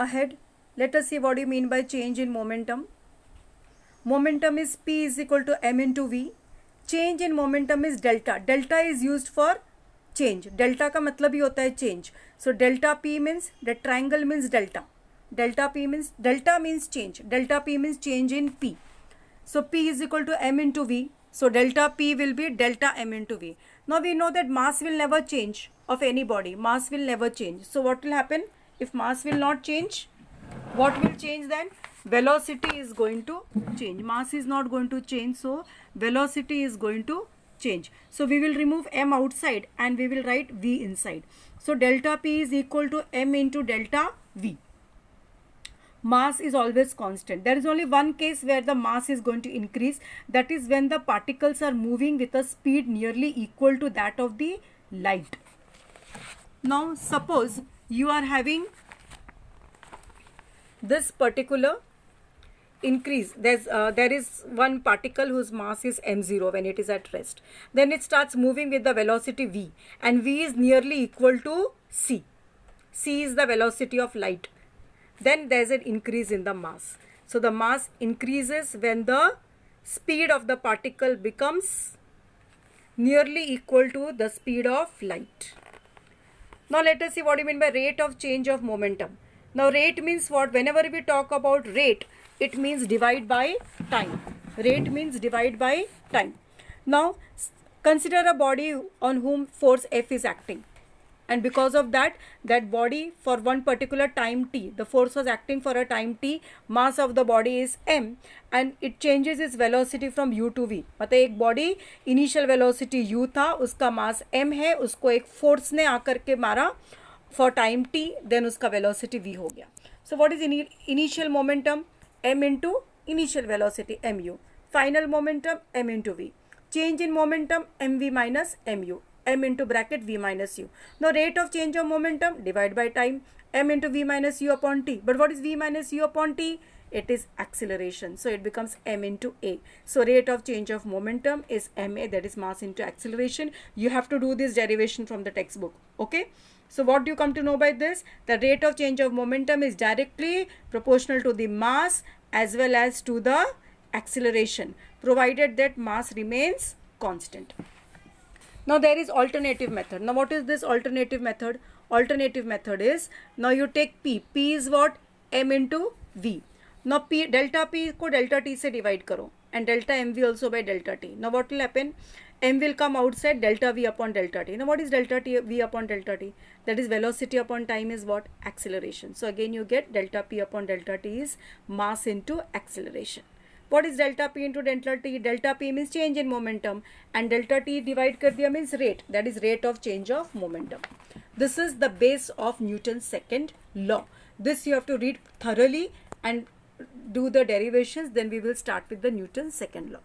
ahead. Let us see what you mean by change in momentum. Momentum is P is equal to m into v. Change in momentum is delta. Delta is used for change. Delta का मतलब ही होता है change. So delta P means the triangle means delta. Delta means change. Delta P means change in P. So P is equal to m into v. So delta P will be delta m into v. Now we know that mass will never change of any body. Mass will never change. So what will happen if mass will not change? What will change then? Velocity is going to change. Mass is not going to change, so velocity is going to change. So we will remove m outside and we will write v inside. So delta P is equal to m into delta v. Mass is always constant. There is only one case where the mass is going to increase. That is when the particles are moving with a speed nearly equal to that of the light. Now suppose you are having this particular increase. There is one particle whose mass is m0 when it is at rest. Then it starts moving with the velocity v, and v is nearly equal to c. C is the velocity of light. Then there is an increase in the mass. So the mass increases when the speed of the particle becomes nearly equal to the speed of light. Now let us see what you mean by rate of change of momentum. Now rate means what? Whenever we talk about rate, it means divide by time. Rate means divide by time. Now consider a body on whom force F is acting. And because of that body for one particular time t, the force was acting for a time t, mass of the body is m, and it changes its velocity from u to v. मतलब एक body initial velocity u था, उसका mass m है, उसको एक force ने आकर के मारा for time t, then उसका velocity v हो गया. So what is initial momentum? M into initial velocity mu. Final momentum m into v. Change in momentum mv minus mu. M into bracket v minus u. Now rate of change of momentum divide by time, m into v minus u upon t. But what is v minus u upon t? It is acceleration. So it becomes m into a. So rate of change of momentum is ma, that is mass into acceleration. You have to do this derivation from the textbook. Okay. So what do you come to know by this? The rate of change of momentum is directly proportional to the mass as well as to the acceleration, provided that mass remains constant. Now there is alternative method. Now what is this alternative method? Alternative method is, now you take P. P is what? M into V. Now P, delta P को delta T से divide करो and delta MV also by delta T. Now what will happen? M will come outside, delta V upon delta T. Now what is delta T V upon delta T? That is velocity upon time is what? Acceleration. So again you get delta P upon delta T is mass into acceleration. What is delta P into delta T? Delta P means change in momentum and delta T divide कर दिया means rate. That is rate of change of momentum. This is the base of Newton's second law. This you have to read thoroughly and do the derivations. Then we will start with the Newton's second law.